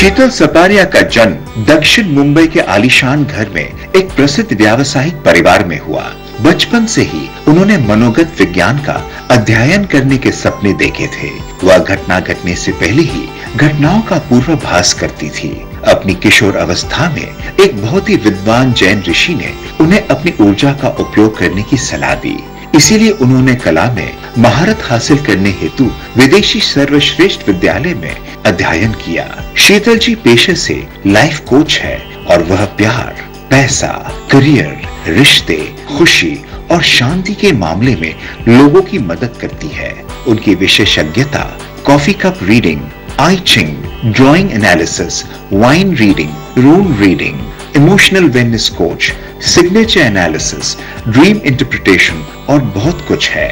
शीतल सपारिया का जन्म दक्षिण मुंबई के आलीशान घर में एक प्रसिद्ध व्यावसायिक परिवार में हुआ। बचपन से ही उन्होंने मनोगत विज्ञान का अध्ययन करने के सपने देखे थे। वह घटना घटने से पहले ही घटनाओं का पूर्वाभास करती थी। अपनी किशोर अवस्था में एक बहुत ही विद्वान जैन ऋषि ने उन्हें अपनी ऊर्जा का उपयोग करने की सलाह दी। इसीलिए उन्होंने कला में महारत हासिल करने हेतु विदेशी सर्वश्रेष्ठ विद्यालय में अध्ययन किया। शीतल जी पेशे से लाइफ कोच है और वह प्यार, पैसा, करियर, रिश्ते, खुशी और शांति के मामले में लोगों की मदद करती है। उनकी विशेषज्ञता coffee cup reading, I Ching, drawing analysis, wine reading, rune reading, emotional wellness coach, signature analysis, dream interpretation और बहुत कुछ है।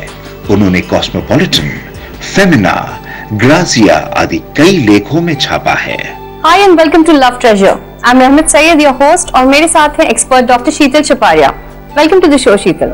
उन्होंने कॉस्मोपॉलिटन, फेमिना, ग्राजिया आदि कई लेखों में छापा है। Hi and welcome to love treasure. I am Rahmat Syed, your host, और मेरे साथ है expert doctor Sheetal Saparia. Welcome to the show Sheetal.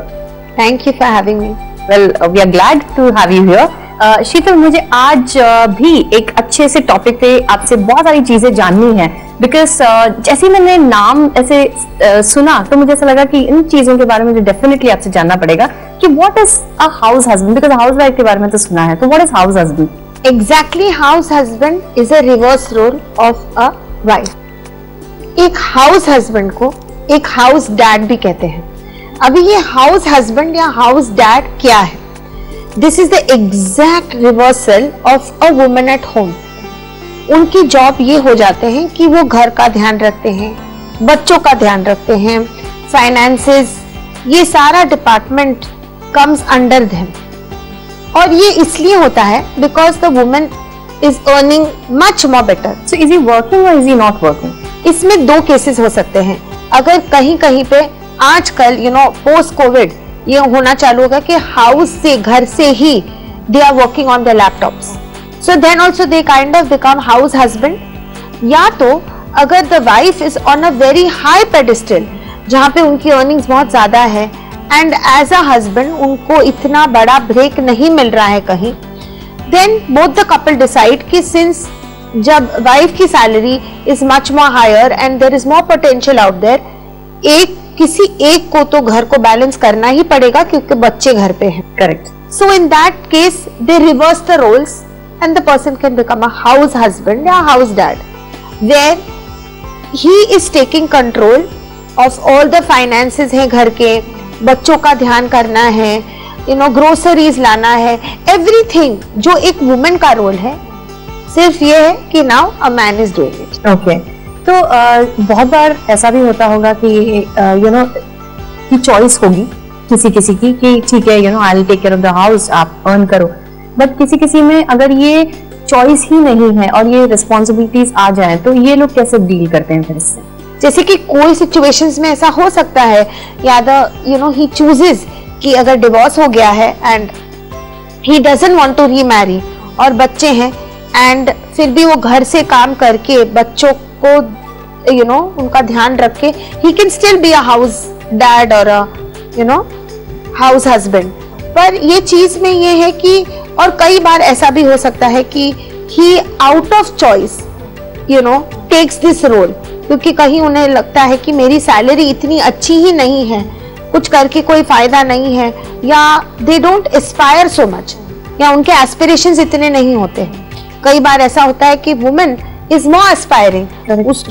Thank you for having me. Well, we are glad to have you here. Sheetal, मुझे आज भी एक अच्छे से टॉपिक पे आपसे बहुत सारी चीजें जाननी है, बिकॉज जैसे मैंने नाम ऐसे सुना तो मुझे ऐसा लगा कि इन चीजों के बारे में मुझे डेफिनेटली आपसे जानना पड़ेगा कि what is a house husband, because house wife के बारे में तो सुना है, तो what is house husband? Exactly, house husband is a reverse role of a wife. एक हाउस हस्बैंड को एक हाउस डैड भी कहते हैं। अभी ये हाउस हस्बैंड या हाउस डैड क्या है? This is the exact reversal of a woman at home. उनकी जॉब ये हो जाते हैं कि वो घर का ध्यान रखते हैं, बच्चों का ध्यान रखते हैं, फाइनेंसेस, ये सारा डिपार्टमेंट कम्स अंडर देम। और ये इसलिए होता है because the woman is earning much more better. So is he working और इज ही नॉट वर्किंग? इसमें दो केसेस हो सकते हैं। अगर कहीं कहीं पे आजकल पोस्ट कोविड ये होना चालू होगा कि हाउस से, घर से ही they are working on the laptops, so then also they kind of become house husband. या तो अगर the wife is on a very high pedestal जहाँ पे उनकी अर्निंग्स बहुत ज्यादा है एंड एज अ हस्बैंड उनको इतना बड़ा ब्रेक नहीं मिल रहा है कहीं, then both the couple decide कि सिंस जब वाइफ की salary is much more higher and there is more potential out there, किसी एक को तो घर को बैलेंस करना ही पड़ेगा क्योंकि बच्चे घर पे हैं। Correct. So in that case they reverse the roles and the person can become a house husband या house dad, where he is taking control of all the finances हैं घर के, बच्चों का ध्यान करना है, ग्रोसरीज लाना है, एवरीथिंग जो एक वुमेन का रोल है। सिर्फ ये है कि now a man is doing it. Okay, तो बहुत बार ऐसा भी होता होगा कि कि चॉइस होगी किसी की कि ठीक है, I will take care of the house, आप अर्न करो, बट किसी में अगर ये चॉइस ही नहीं है और ये रिस्पॉन्सिबिलिटीज आ जाए तो ये लोग कैसे डील करते हैं फिर इससे? जैसे कि कोई सिचुएशंस में ऐसा हो सकता है, या द ही चूजेस कि अगर डिवोर्स हो गया है and he doesn't want to remarry और बच्चे हैं एंड फिर भी वो घर से काम करके बच्चों को उनका ध्यान रख के he can still be a house dad और हाउस हस्बैंड। पर ये चीज में ये है कि और कई बार ऐसा भी हो सकता है कि he out of choice takes this role, क्योंकि कहीं उन्हें लगता है कि मेरी सैलरी इतनी अच्छी ही नहीं है, कुछ करके कोई फायदा नहीं है, या they don't Aspire so much, या उनके एस्पिरेशंस इतने नहीं होते। कई बार ऐसा होता है कि women is more aspiring,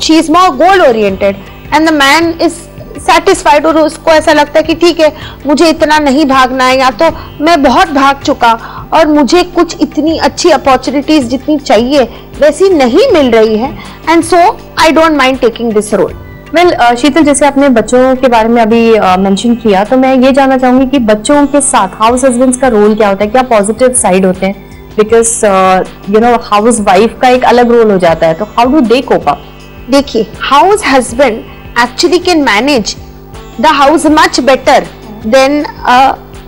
she is more goal oriented and the man is satisfied, और उसको ऐसा लगता है कि ठीक है मुझे इतना नहीं भागना है, या तो मैं बहुत भाग चुका और मुझे कुछ इतनी अच्छी अपॉर्चुनिटीज जितनी चाहिए वैसी नहीं मिल रही है, and so I don't mind taking this role. Well, Sheetal, जैसे आपने बच्चों के बारे में अभी मेंशन किया, तो मैं ये जानना चाहूंगी कि बच्चों के साथ हाउस हस्बैंड्स का रोल क्या होता है, क्या पॉजिटिव साइड होते हैं? बिकॉज हाउस वाइफ का एक अलग रोल हो जाता है, तो how do they cope up? देखिए, house husband actually can manage the house much better than a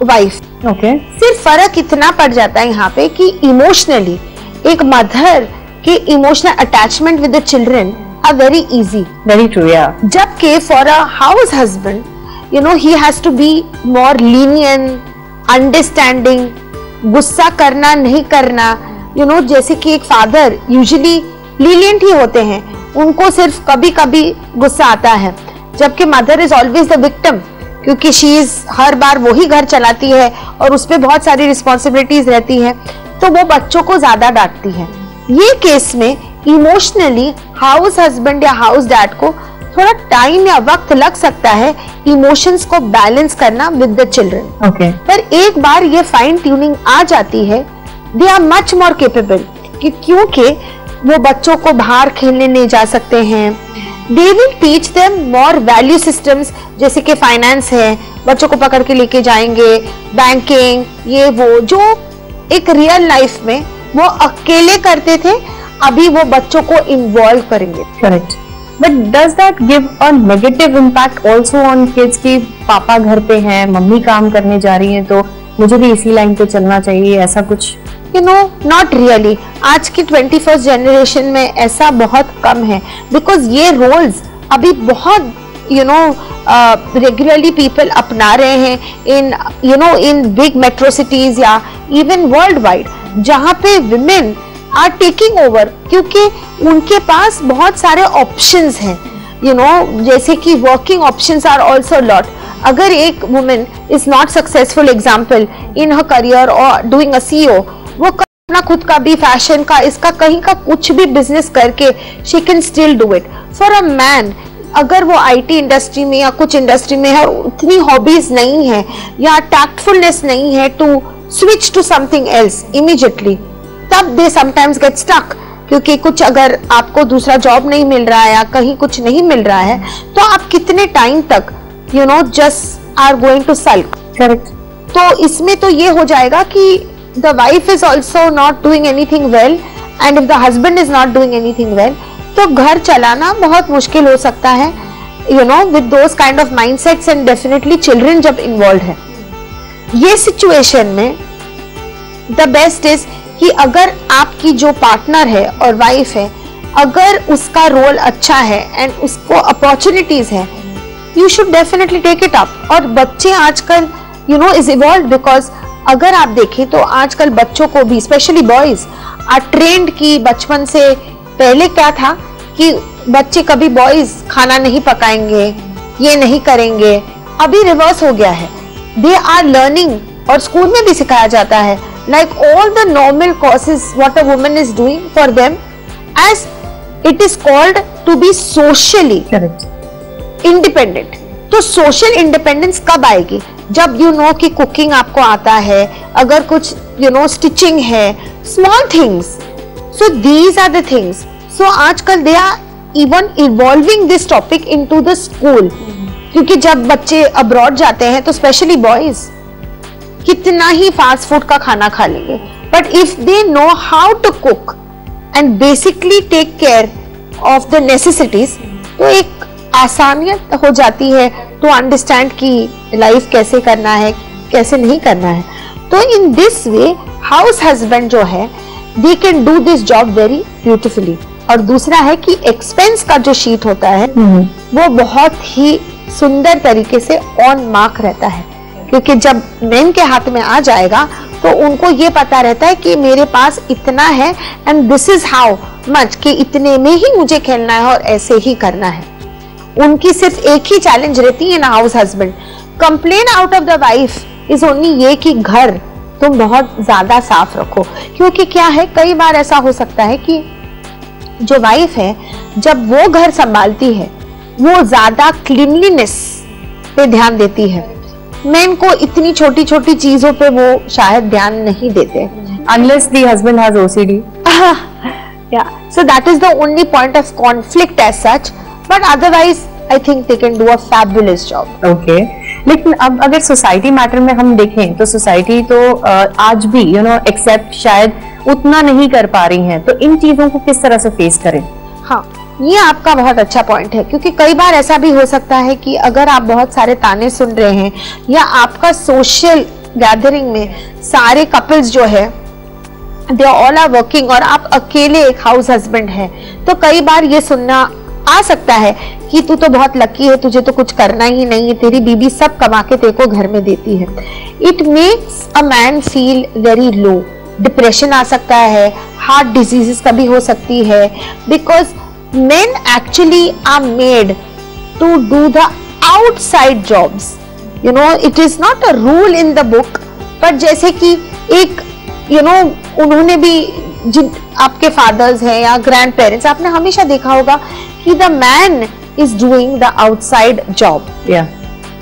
wife. Okay, सिर्फ फर्क इतना पड़ जाता है यहाँ पे कि इमोशनली एक मदर के emotional attachment with the children are very easy. Very true, yeah. जबकि for a house husband he has to be more lenient, understanding, गुस्सा करना नहीं करना, जैसे कि एक फादर यूजुअली लीलियंट ही होते हैं, उनको सिर्फ कभी कभी गुस्सा आता है, जबकि mother is always the victim, क्योंकि शी इज हर बार वही घर चलाती है और उस पर बहुत सारी रिस्पॉन्सिबिलिटीज रहती है, तो वो बच्चों को ज्यादा डांटती है। ये केस में इमोशनली हाउस हस्बैंड या हाउस डैड को थोड़ा टाइम या वक्त लग सकता है इमोशंस को बैलेंस करना विद द चिल्ड्रन। पर एक बार ये फाइन ट्यूनिंग आ जाती है, they are much more capable, क्योंकि वो बच्चों को बाहर खेलने नहीं जा सकते हैं। They will teach them more value systems, जैसे कि फाइनेंस है, बच्चों को पकड़ के लेके जाएंगे, बैंकिंग, ये वो जो एक रियल लाइफ में वो अकेले करते थे, अभी वो बच्चों को इन्वॉल्व करेंगे। Correct. But does that give a negative impact also on kids की पापा घर पे हैं, मम्मी काम करने जा रही हैं, तो मुझे भी इसी लाइन पे चलना चाहिए, ऐसा कुछ? You know, not really. आज की 21st जनरेशन में ऐसा बहुत कम है, बिकॉज ये रोल्स अभी बहुत रेगुलरली पीपल अपना रहे हैं इन बिग मेट्रो सिटीज या इवन वर्ल्ड वाइड, जहाँ पे विमेन आर टेकिंग ओवर, क्योंकि उनके पास बहुत सारे ऑप्शंस हैं, जैसे कि working options are also lot. अगर एक woman is not successful example in her career और डूइंग अ CEO, वो अपना खुद का भी फैशन का, इसका कहीं का कुछ भी बिजनेस करके she can still do it. For a man, अगर वो IT इंडस्ट्री में या कुछ इंडस्ट्री में है और उतनी हॉबीज नहीं है या टैक्टफुलनेस नहीं है to switch to something else immediately, तब दे समटाइम्स गेट स्टक, क्योंकि कुछ अगर आपको दूसरा जॉब नहीं मिल रहा है या कहीं कुछ नहीं मिल रहा है, तो आप कितने टाइम तक just are going to sulk. Correct. तो इसमें तो ये हो जाएगा कि the wife is also not doing anything well and if the husband is not doing anything well, तो घर चलाना बहुत मुश्किल हो सकता है, with those kind of mindsets, and definitely children जब इन्वॉल्व है। ये सिचुएशन में द बेस्ट इज कि अगर आपकी जो पार्टनर है और वाइफ है, अगर उसका रोल अच्छा है एंड उसको अपॉर्चुनिटीज है, you should definitely take it up. और बच्चे आजकल इज इवॉल्व, बिकॉज अगर आप देखें तो आजकल बच्चों को भी, स्पेशली बॉयज, आर ट्रेंड की बचपन से। पहले क्या था कि बच्चे कभी बॉयज खाना नहीं पकाएंगे, ये नहीं करेंगे, अभी रिवर्स हो गया है। दे आर लर्निंग, और स्कूल में भी सिखाया जाता है, like all the normal courses what a woman is doing for them, as it is called to be socially independent। तो सोशल इंडिपेंडेंस कब आएगी? जब कि कुकिंग आपको आता है, अगर कुछ स्टिचिंग है, small things, so these are the things. So आजकल they are even evolving this topic into the school, क्योंकि जब बच्चे अब्रॉड जाते हैं तो स्पेशली बॉयज कितना ही फास्ट फूड का खाना खा लेंगे, but if they know how to cook and basically take care of the necessities, तो एक आसानियत हो जाती है टू अंडरस्टैंड कि लाइफ कैसे करना है, कैसे नहीं करना है। तो in this way house husband जो है, they can do this job very beautifully. और दूसरा है कि एक्सपेंस का जो शीट होता है वो बहुत ही सुंदर तरीके से ऑन मार्क रहता है, क्योंकि जब मेन के हाथ में आ जाएगा तो उनको ये पता रहता है कि मेरे पास इतना है and this is how much, कि इतने में ही मुझे खेलना है और ऐसे ही करना है। उनकी सिर्फ एक ही चैलेंज रहती है ना house husband, complain out of the wife is only ये कि घर तुम बहुत ज्यादा साफ रखो। क्योंकि क्या है, कई बार ऐसा हो सकता है कि जो वाइफ है जब वो घर संभालती है वो ज्यादा क्लीनलीनेस पे ध्यान देती है, मेन को इतनी छोटी छोटी चीजों पे वो शायद ध्यान नहीं देते, unless the husband has OCD. Yeah, so that is the only point of conflict as such, but otherwise I think they can do a fabulous job. Okay. लेकिन अब अगर सोसाइटी मैटर में हम देखें तो सोसाइटी तो आज भी एक्सेप्ट शायद उतना नहीं कर पा रही हैं, तो इन चीजों को किस तरह से फेस करें? हाँ, ये आपका बहुत अच्छा पॉइंट है, क्योंकि कई बार ऐसा भी हो सकता है कि अगर आप बहुत सारे ताने सुन रहे हैं या आपका सोशल गैदरिंग में सारे कपल्स जो है दे ऑल आर वर्किंग और आप अकेले एक हाउस हस्बैंड है, तो कई बार ये सुनना आ सकता है कि तू तो बहुत लकी है, तुझे तो कुछ करना ही नहीं है, तेरी बीबी सब कमा के तेरे को घर में देती है। It makes a man feel very low, depression आ सकता है, हार्ट डिजीजेस कभी हो सकती है, because men actually are made to do the outside jobs. You know, it is not a rule in the book, but जैसे कि एक उन्होंने भी जिन आपके फादर्स हैं या ग्रैंड पेरेंट्स, आपने हमेशा देखा होगा कि the man is doing the outside job.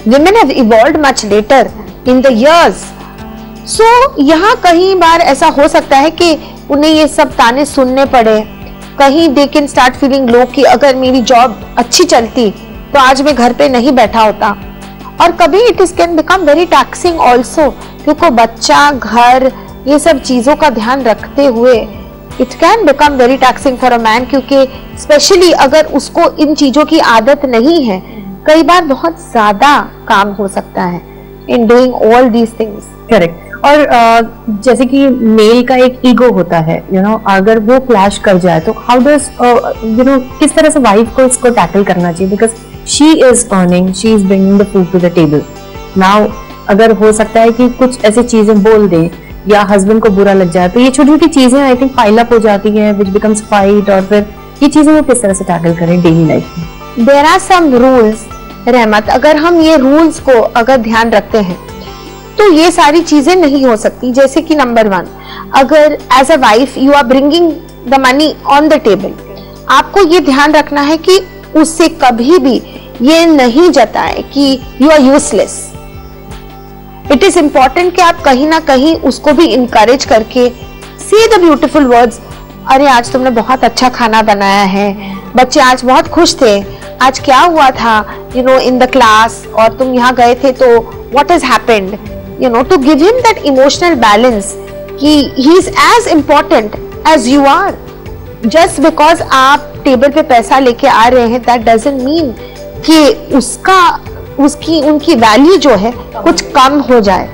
Women have evolved much later in the years. So यहाँ कहीं बार ऐसा हो सकता है कि उन्हें ये सब ताने सुनने पड़े, कहीं they can start feeling low कि अगर मेरी जॉब अच्छी चलती तो आज मैं घर पे नहीं बैठा होता. और कभी it is can become very taxing also, क्योंकि बच्चा, घर, ये सब चीजों का ध्यान रखते हुए it can become very taxing for a man, क्योंकि स्पेशली अगर उसको इन चीजों की आदत नहीं है, कई बार बहुत ज्यादा काम हो सकता है in doing all these things. Correct. और जैसे कि मेल का एक ईगो होता है, अगर वो क्लैश कर जाए तो हाउ डज किस तरह से वाइफ को इसको टैकल करना चाहिए, because she is earning, she is bringing the food to the table. Now अगर हो सकता है कि कुछ ऐसी चीजें बोल दें या हस्बैंड को बुरा लग जाए, तो ये छोटी छोटी चीजें आई थिंक पाइल अप हो जाती हैं, व्हिच बिकम्स फाइट. और फिर ये चीजें वो किस तरह से टैकल करें डेली लाइफ में? देयर आर सम रूल्स रहमत. अगर हम ये रूल्स को अगर ध्यान रखते हैं तो ये सारी चीजें नहीं हो सकती. जैसे कि नंबर 1, अगर as a wife you are bringing the money on the table, आपको ये ध्यान रखना है कि उससे कभी भी ये नहीं जताए कि you are useless. It is important कि आप कहीं ना कहीं उसको भी इंकरेज करके से द ब्यूटिफुल वर्ड्स, अरे आज तुमने बहुत अच्छा खाना बनाया है, बच्चे आज बहुत खुश थे, आज क्या हुआ था इन द क्लास, और तुम यहाँ गए थे तो what has happened, to give him that emotional balance कि he is as important as you are. Just because आप टेबल पे पैसा लेके आ रहे हैं, that doesn't mean कि उनकी वैल्यू जो है कुछ कम हो जाए.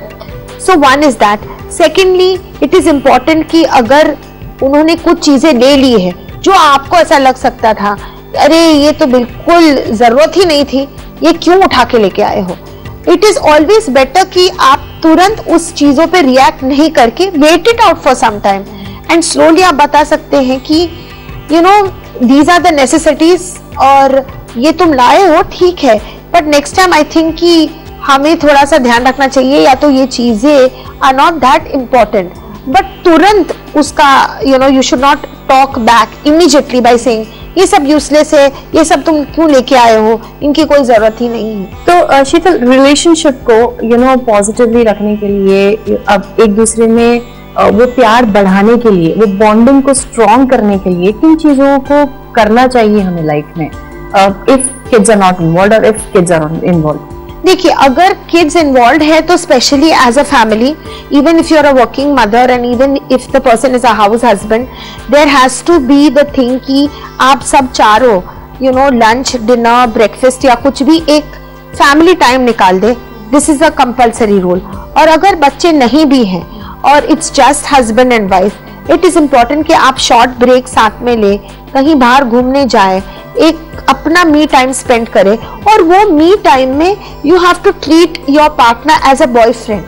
So one is that. Secondly, it is important कि अगर उन्होंने कुछ चीजें ले ली है जो आपको ऐसा लग सकता था, अरे ये तो बिल्कुल जरूरत ही नहीं थी, ये क्यों उठा के लेके आए हो, इट इज ऑलवेज बेटर कि आप तुरंत उस चीजों पे रिएक्ट नहीं करके wait it out for some time and slowly आप बता सकते हैं कि दीज आर द नेसेसिटीज, और ये तुम लाए हो ठीक है, but next time I think कि हमें थोड़ा सा ध्यान रखना चाहिए, या तो ये चीजें are not that important. But तुरंत उसका you should not talk back immediately by saying ये सब यूजलेस है, ये सब तुम क्यों लेके आए हो, इनकी कोई जरूरत ही नहीं है. तो शीतल, रिलेशनशिप को पॉजिटिवली रखने के लिए, अब एक दूसरे में वो प्यार बढ़ाने के लिए, वो बॉन्डिंग को स्ट्रॉन्ग करने के लिए किन चीजों को करना चाहिए हमें लाइफ में, if kids are not involved और इफ किड्स आर इन्वॉल्व्ड? देखिए, अगर किड्स इन्वॉल्व है तो specially as a family, even if you are a working mother and even if the person is a house husband, there has to be the thing कि आप सब चारों lunch, dinner, breakfast या कुछ भी एक फैमिली टाइम निकाल दे. This is a compulsory rule. और अगर बच्चे नहीं भी हैं और it's just husband and wife, it is important कि आप शॉर्ट ब्रेक साथ में ले, कहीं बाहर घूमने जाए, एक अपना मी टाइम स्पेंड करे. और वो मी टाइम में you have to treat your partner as a boyfriend.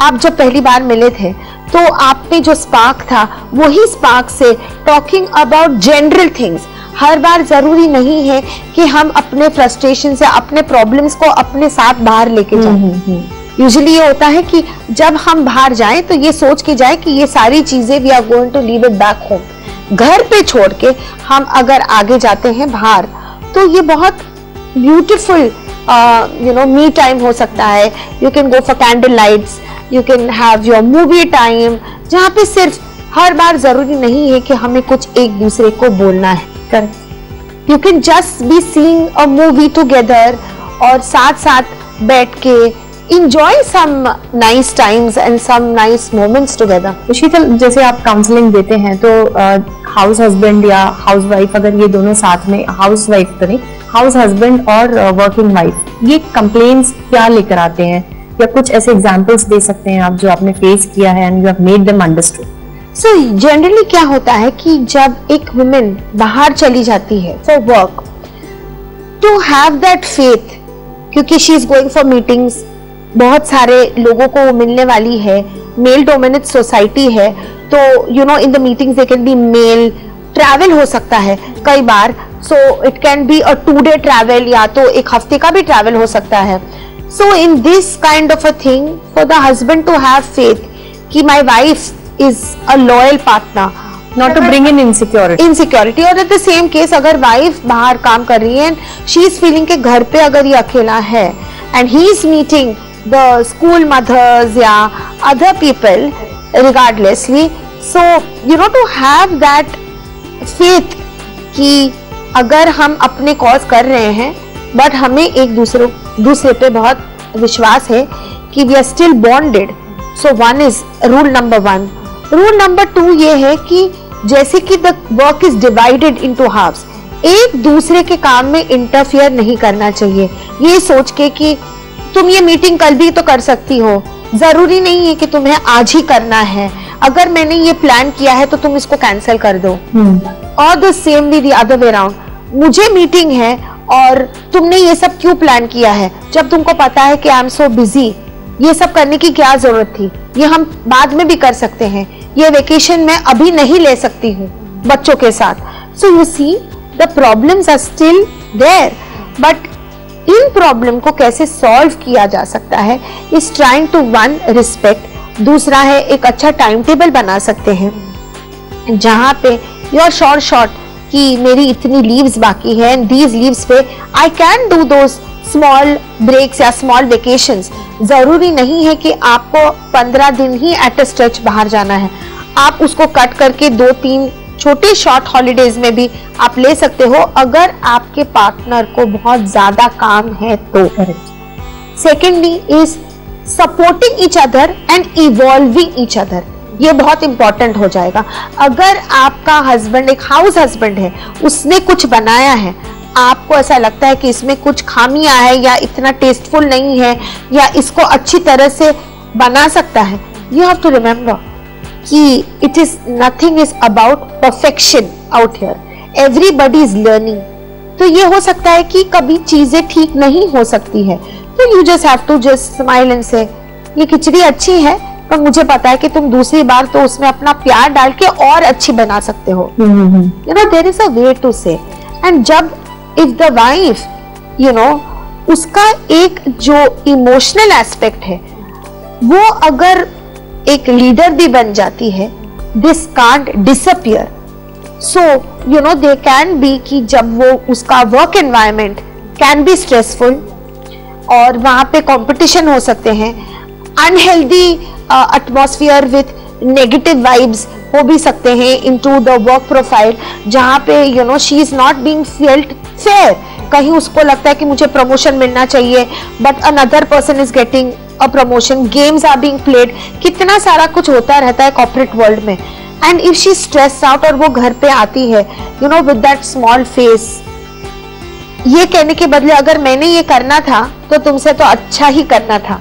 आप जब पहली बार मिले थे तो आप में जो स्पार्क था, वही स्पार्क से टॉकिंग अबाउट जनरल थिंग्स. हर बार जरूरी नहीं है कि हम अपने फ्रस्ट्रेशन से, अपने प्रॉब्लम्स को अपने साथ बाहर लेके जाएं. यूजुअली ये होता है कि जब हम बाहर जाएं तो ये सोच के जाए कि ये सारी चीजें we are going to leave it back home. घर पे छोड़ के हम अगर आगे जाते हैं बाहर, तो ये बहुत ब्यूटीफुल मी टाइम हो सकता है. You can go for candle lights, you can have your movie time, जहाँ पे सिर्फ हर बार जरूरी नहीं है कि हमें कुछ एक दूसरे को बोलना है. You can just be seeing a movie together और साथ साथ बैठ के enjoy some nice times and some nice moments together. शीतल, जैसे आप काउंसलिंग देते हैं तो हाउस हस्बैंड या हाउस वाइफ, अगर ये दोनों साथ में, हाउस वाइफ तो नहीं, हाउस हस्बैंड और वर्किंग वाइफ, ये कंप्लेंट्स क्या लेकर आते हैं, या कुछ ऐसे एग्जांपल्स दे सकते हैं आप जो आपने फेस किया है and you have made them understood? So generally क्या होता है कि जब एक वुमेन बाहर चली जाती है for work, to have that faith, क्योंकि she is going for meetings, बहुत सारे लोगों को मिलने वाली है, मेल डोमिनेटेड सोसाइटी है, तो you know in the meetings they can be male, travel हो सकता है कई बार, so it can be a 2 day travel या तो एक हफ्ते का भी ट्रैवल हो सकता है. So in this kind of a thing for the husband to have faith कि my wife is a loyal partner, not to bring in insecurity. और एट द सेम केस अगर वाइफ बाहर काम कर रही है एंड शी इज फीलिंग के घर पे अगर ये अकेला है and he is meeting the school mothers या other people regardlessly, so you know to have that faith कि अगर हम अपने कॉज कर रहे हैं बट हमें एक दूसरे पे बहुत विश्वास है कि we are still bonded. So one is rule number 1. Rule number 2 ये है कि जैसे कि the work is divided into halves, एक दूसरे के काम में इंटरफियर नहीं करना चाहिए. ये सोच के कि तुम ये मीटिंग कल भी तो कर सकती हो, जरूरी नहीं है कि तुम्हें आज ही करना है, अगर मैंने ये प्लान किया है तो तुम इसको कैंसिल कर दो. और the same we the other way around, मुझे मीटिंग है और तुमने ये सब क्यों प्लान किया है जब तुमको पता है कि आई एम सो बिजी, ये सब करने की क्या जरूरत थी, ये हम बाद में भी कर सकते हैं, ये वेकेशन मैं अभी नहीं ले सकती हूँ बच्चों के साथ. So you see the problems are still there, but इन प्रॉब्लम को कैसे सॉल्व किया जा सकता है is trying to one respect. दूसरा है एक अच्छा टाइम टेबल बना सकते हैं जहां पे योर शॉर्ट कि मेरी इतनी लीव्स बाकी है एंड दीज लीव्स पे I can do those small breaks या स्मॉल वेकेशंस. जरूरी नहीं है कि आपको 15 दिन ही एट अ स्ट्रेच बाहर जाना है, आप उसको कट करके 2-3 छोटे शॉर्ट हॉलीडेज में भी आप ले सकते हो अगर आपके पार्टनर को बहुत ज्यादा काम है तो. Secondly is supporting each other and evolving each other. ये बहुत इंपॉर्टेंट हो जाएगा. अगर आपका हस्बैंड एक हाउस हस्बैंड है, उसने कुछ बनाया है, आपको ऐसा लगता है कि इसमें कुछ खामियां है या इतना टेस्टफुल नहीं है या इसको अच्छी तरह से बना सकता है, यू हैव टू रिमेम्बर कि it is nothing is about perfection out here, everybody is learning. तो ये हो सकता है कि कभी चीजें ठीक नहीं हो सकती है, तो you just have to just smile and say ये खिचड़ी अच्छी है पर मुझे पता है कि तुम दूसरी बार तो उसमें अपना प्यार डाल के और अच्छी बना सकते हो. You know there is a way to say. And जब if the wife you know उसका एक जो इमोशनल एस्पेक्ट है वो अगर एक लीडर भी बन जाती है, this can't disappear. So you no they can B कि जब वो उसका work environment can be stressful और वहां पे कंपटीशन हो सकते हैं, unhealthy atmosphere with negative vibes हो भी सकते हैं इनटू द वर्क प्रोफाइल, जहां पे you know she is not being felt fair. कहीं उसको लगता है कि मुझे प्रमोशन मिलना चाहिए but another person is getting a promotion, games are being played, कितना सारा कुछ होता रहता है कॉर्पोरेट वर्ल्ड में. And if she stress out और वो घर पे आती है you know with that small face, ये कहने के बदले अगर मैंने ये करना था तो तुमसे तो अच्छा ही करना था.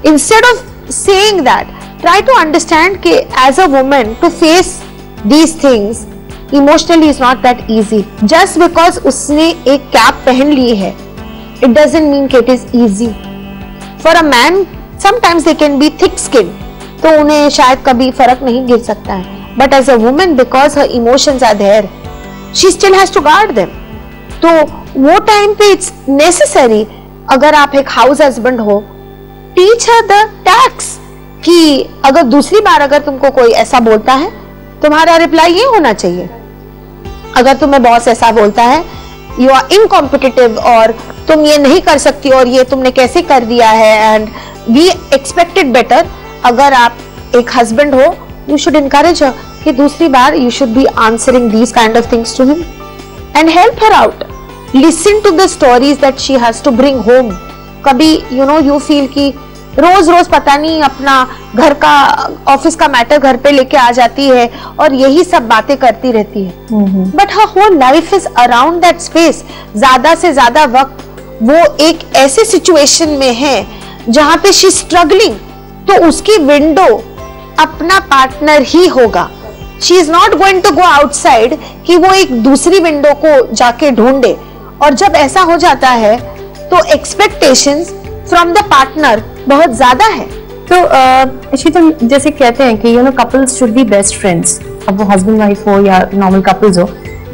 Instead of saying that, try to understand कि as a woman to face these things emotionally is not that easy. Just because उसने एक कैप पहन ली है, it doesn't mean कि it is easy. For a man, sometimes they can be thick-skinned, तो उन्हें शायद कभी फर्क नहीं गिर सकता है. But as a woman, because her emotions are there, she still has to guard them. तो वो टाइम पे it's necessary. अगर आप एक हाउस हस्बैंड हो, टीच हर द टैक्स कि अगर दूसरी बार अगर तुमको कोई ऐसा बोलता है तुम्हारा रिप्लाई ये होना चाहिए. अगर तुम्हें बॉस ऐसा बोलता है यू आर इनकॉम्पिटिटिव और तुम ये नहीं कर सकती और ये तुमने कैसे कर दिया है एंड वी एक्सपेक्टेड बेटर, अगर आप एक हस्बैंड हो यू शुड इनकरेज हर कि दूसरी बार you should be answering these kind of things to him and help her out. Listen to the stories that she has to bring home. कभी you know you feel कि रोज रोज पता नहीं अपना घर का ऑफिस का मैटर घर पे लेके आ जाती है और यही सब बातें करती रहती है, but her whole life is around that space. ज्यादा से ज्यादा वक्त वो एक ऐसे सिचुएशन में है जहां पे शी स्ट्रगलिंग, तो उसकी विंडो अपना पार्टनर ही होगा. She is not going to go outside कि वो एक दूसरी विंडो को जाके ढूंढे. और जब ऐसा हो जाता है तो एक्सपेक्टेशंस फ्रॉम द पार्टनर बहुत ज्यादा है. तो शीतल, जैसे कहते हैं कि couples should be best friends, अब वो हस्बैंड वाइफ हो या नॉर्मल कपल्स हो,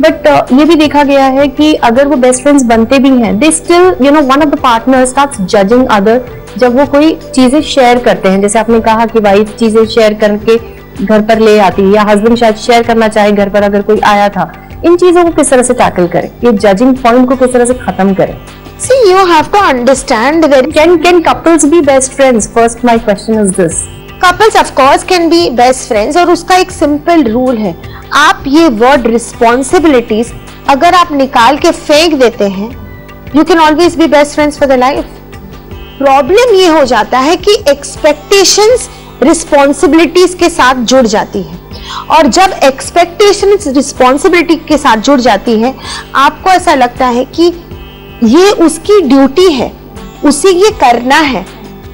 बट ये भी देखा गया है कि अगर वो बेस्ट फ्रेंड्स बनते भी हैं, they still one of the partner starts judging other जब वो कोई चीजें शेयर करते हैं। जैसे आपने कहा कि वाइफ चीजें शेयर करके घर पर ले आती है, या हस्बैंड शायद शेयर करना चाहे घर पर अगर कोई आया था, इन चीजों को किस तरह से टैकल करें, ये जजिंग पॉइंट को किस तरह से खत्म करें? See, you have to understand that can couples be best friends? First my question is this. Couples of course can be best friends, और उसका एक सिंपल रूल है, आप ये वर्ड रिस्पॉन्सिबिलिटीज अगर आप निकाल के फेंक देते हैं, you can always be best friends for the life. Problem ये हो जाता है कि एक्सपेक्टेशंस रिस्पॉन्सिबिलिटीज के साथ जुड़ जाती है, और जब एक्सपेक्टेशंस रिस्पॉन्सिबिलिटी के साथ जुड़ जाती है, आपको ऐसा लगता है कि ये उसकी ड्यूटी है, उसे ये करना है।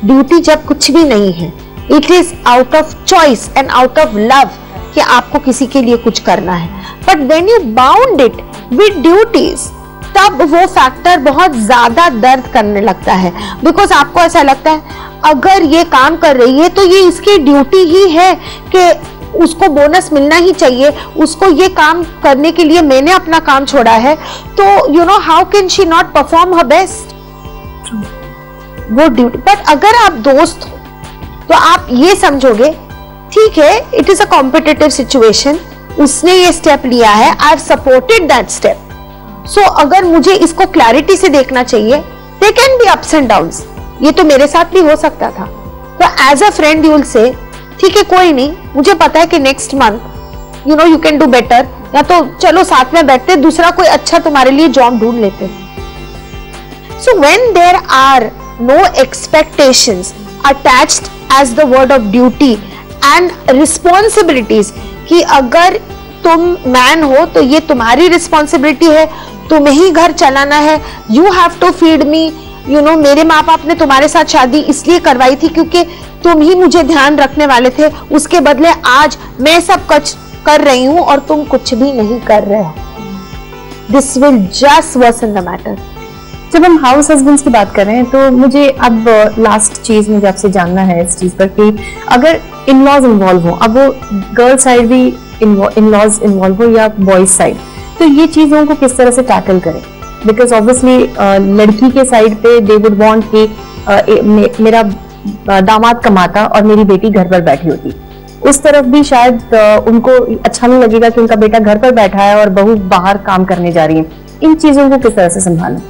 ड्यूटी जब कुछ भी नहीं है, it is out of choice and out of love कि आपको किसी के लिए कुछ करना है। But when you bound it with duties, तब वो फैक्टर बहुत ज्यादा दर्द करने लगता है, बिकॉज आपको ऐसा लगता है अगर ये काम कर रही है तो ये इसकी ड्यूटी ही है कि उसको बोनस मिलना ही चाहिए, उसको ये काम करने के लिए मैंने अपना काम छोड़ा है, तो how can she not perform her best, वो ड्यूटी। बट अगर आप दोस्त हो तो आप ये समझोगे ठीक है, it is a competitive situation, उसने ये स्टेप लिया है, I have supported that step, so अगर मुझे इसको क्लैरिटी से देखना चाहिए, they can be ups and downs, ये तो मेरे साथ भी हो सकता था। तो as a friend you will say ठीक है कोई नहीं, मुझे पता है कि next month you can do better, या तो चलो साथ में बैठते दूसरा कोई अच्छा तुम्हारे लिए जॉब ढूंढ लेते। So when there are no expectations attached as the word of duty and responsibilities, कि अगर तुम मैन हो तो ये तुम्हारी रिस्पॉन्सिबिलिटी है, तुम्हें ही घर चलाना है, you have to feed me, मेरे माँ बाप ने तुम्हारे साथ शादी इसलिए करवाई थी क्योंकि तुम ही मुझे ध्यान रखने वाले थे, उसके बदले आज मैं सब कुछ कर रही हूं और तुम कुछ भी नहीं कर रहे हो। This will just worsen the matter. जब हम हाउस हस्बैंड्स की बात कर रहे हैं, तो मुझे अब लास्ट चीज मुझे आपसे जानना है इस चीज पर कि अगर इन लॉज इन्वॉल्व हो, अब वो गर्ल साइड भी इन लॉज इन्वॉल्व हो या बॉयज साइड, तो ये चीजों को किस तरह से टैकल करें? बिकॉज ऑब्वियसली लड़की के साइड पे दे वुड वांट कि मेरा दामाद कमाता और मेरी बेटी घर पर बैठी होती, उस तरफ भी शायद उनको अच्छा नहीं लगेगा कि उनका बेटा घर पर बैठा है और बहू बाहर काम करने जा रही है। इन चीजों को किस तरह से संभालें?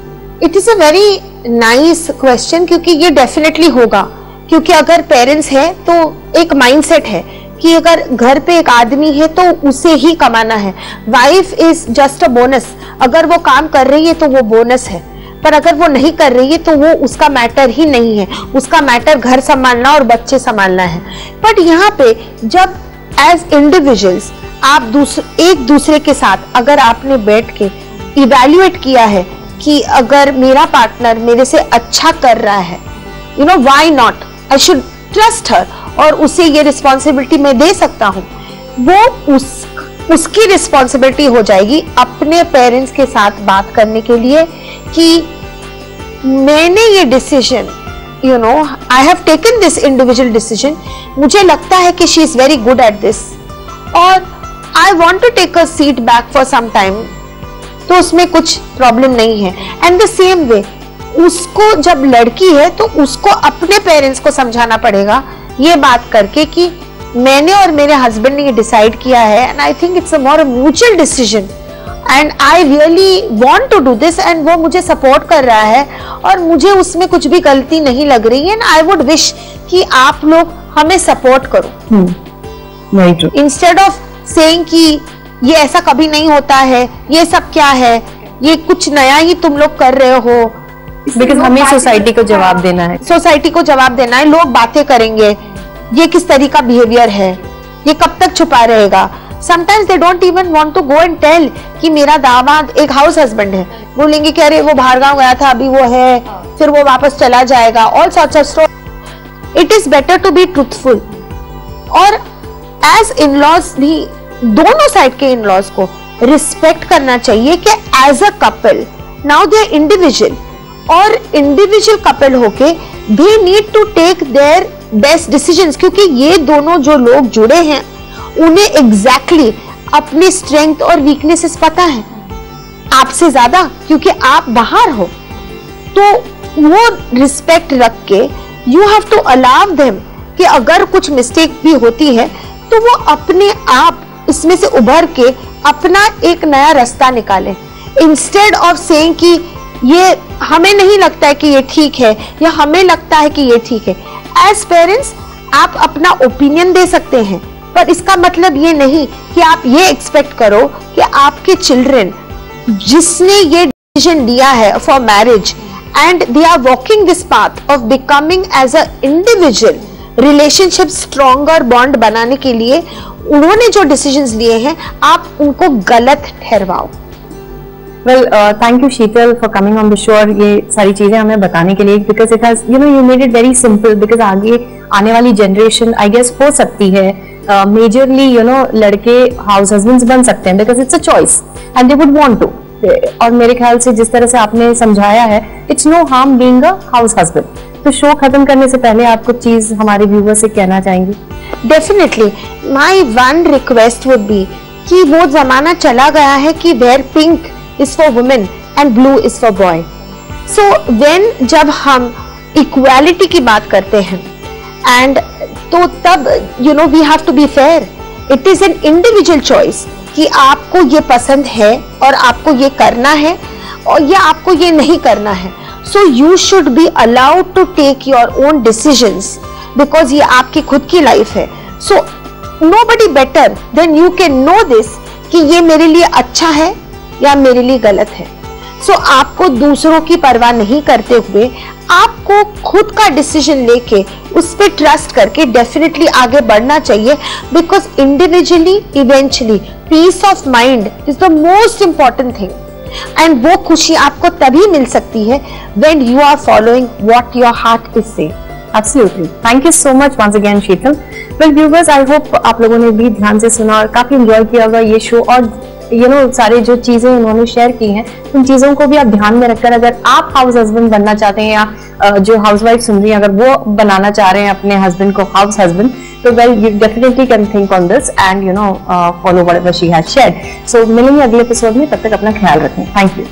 It is a very nice question, क्योंकि ये डेफिनेटली होगा, क्योंकि अगर पेरेंट्स है तो एक माइंडसेट है कि अगर घर पे एक आदमी है तो उसे ही कमाना है, wife is just a bonus, अगर वो काम कर रही है तो वो बोनस है, पर अगर वो नहीं कर रही है तो वो उसका मैटर ही नहीं है, उसका मैटर घर संभालना और बच्चे संभालना है। बट यहाँ पे जब एज इंडिविजुअल्स आप एक दूसरे के साथ अगर आपने बैठ के इवैल्यूएट किया है कि अगर मेरा पार्टनर मेरे से अच्छा कर रहा है, why not, I should trust her, और उसे ये रिस्पॉन्सिबिलिटी मैं दे सकता हूँ, वो उसकी रिस्पॉन्सिबिलिटी हो जाएगी अपने पेरेंट्स के साथ बात करने के लिए कि मैंने ये decision, I have taken this individual decision, मुझे लगता है कि she is very good at this और I want to take a seat back for some time, तो उसमें कुछ प्रॉब्लम नहीं है। एंड द सेम वे उसको जब लड़की है तो उसको अपने पेरेंट्स को समझाना पड़ेगा ये बात करके कि मैंने और मेरे हस्बैंड ने ये डिसाइड किया है, and I think it's a more mutual decision and I really want to do this, and वो मुझे सपोर्ट कर रहा है और मुझे उसमें कुछ भी गलती नहीं लग रही है, एंड आई वुड विश कि आप लोग हमें सपोर्ट करो, इंस्टेड ऑफ सेइंग कि ये ऐसा कभी नहीं होता है, ये सब क्या है, ये कुछ नया ही तुम लोग कर रहे हो। बिकॉज हमें सोसाइटी को जवाब देना है, सोसाइटी को जवाब देना है, लोग बातें करेंगे, ये किस तरीका बिहेवियर है, ये कब तक छुपा रहेगा। Sometimes they don't even want to go and tell कि मेरा दामाद एक हाउस हस्बैंड है, बोलेंगे कि अरे वो बाहर गांव गया था, अभी वो है, फिर वो वापस चला जाएगा, all sorts of story. It is better to be truthful, और एज इन लॉज भी दोनों साइड के इन लॉज को रिस्पेक्ट करना चाहिए कि as a couple now they are individual, और इंडिविजुअल कपल होके they need to take their best decisions, क्योंकि ये दोनों जो लोग जुड़े हैं उन्हें एग्जैक्टली अपने स्ट्रेंथ और वीकनेसेस पता है आपसे ज्यादा, क्योंकि आप बाहर हो। तो वो रिस्पेक्ट रख के you have to allow them कि अगर कुछ मिस्टेक भी होती है तो वो अपने आप इसमें से उभर के अपना एक नया रास्ता निकाले, इंस्टेड ऑफ सेइंग कि ये हमें नहीं लगता है कि ये ठीक है या हमें लगता है कि ये ठीक है। एज पेरेंट्स आप अपना ओपिनियन दे सकते हैं, पर इसका मतलब ये नहीं कि आप ये एक्सपेक्ट करो कि आपके चिल्ड्रन जिसने ये डिसीजन लिया है for marriage and they are walking this path of becoming as a individual relationship stronger bond बनाने के लिए उन्होंने जो डिसीजंस लिए हैं आप उनको गलत ठहरवाओ। Well, thank you Sheetal for coming on the show, ये सारी चीजें हमें बताने के लिए, because it has, you made it very simple, because आगे आने वाली जनरेशन आई गेस हो सकती है मेजरली लड़के हाउस हस्बैंड्स बन सकते हैं, because it's a choice and they would want to. और मेरे ख्याल से जिस तरह से आपने समझाया है, it's no harm being a house husband. तो शो खत्म करने से पहले आप कुछ चीज हमारे व्यूअर्स से कहना चाहेंगी? Definitely my one request would be कि वो जमाना चला गया है कि wear pink is for women and blue is for boy. So when जब हम equality की बात करते हैं and तो तब we have to be fair. It is an individual choice कि आपको ये पसंद है और आपको ये करना है और या आपको ये नहीं करना है. So you should be allowed to take your own decisions because ये आपकी खुद की लाइफ है. So nobody better than you can know this कि ये मेरे लिए अच्छा है या मेरे लिए गलत है. सो आपको दूसरों की परवाह नहीं करते हुए आपको खुद का डिसीजन लेके उस पर ट्रस्ट करके डेफिनेटली आगे बढ़ना चाहिए, because individually eventually peace of mind is the most important thing and वो खुशी आपको तभी मिल सकती है when you are following what your heart is saying. Absolutely. Thank you so much once again, Sheetal. Well, viewers, I hope आप लोगों ने भी ध्यान से सुना और काफी एंजॉय किया होगा ये शो. और सारे जो चीजें उन्होंने शेयर की हैं, उन चीजों को भी आप ध्यान में रखकर अगर आप हाउस हस्बैंड बनना चाहते हैं या जो हाउसवाइफ सुन रही है अगर वो बनाना चाह रहे हैं अपने हस्बैंड को हाउस हस्बैंड, तो well you definitely can think on this and follow whatever she has shared. So मिलेंगे अगले एपिसोड में, तब तक अपना ख्याल रखें. Thank you.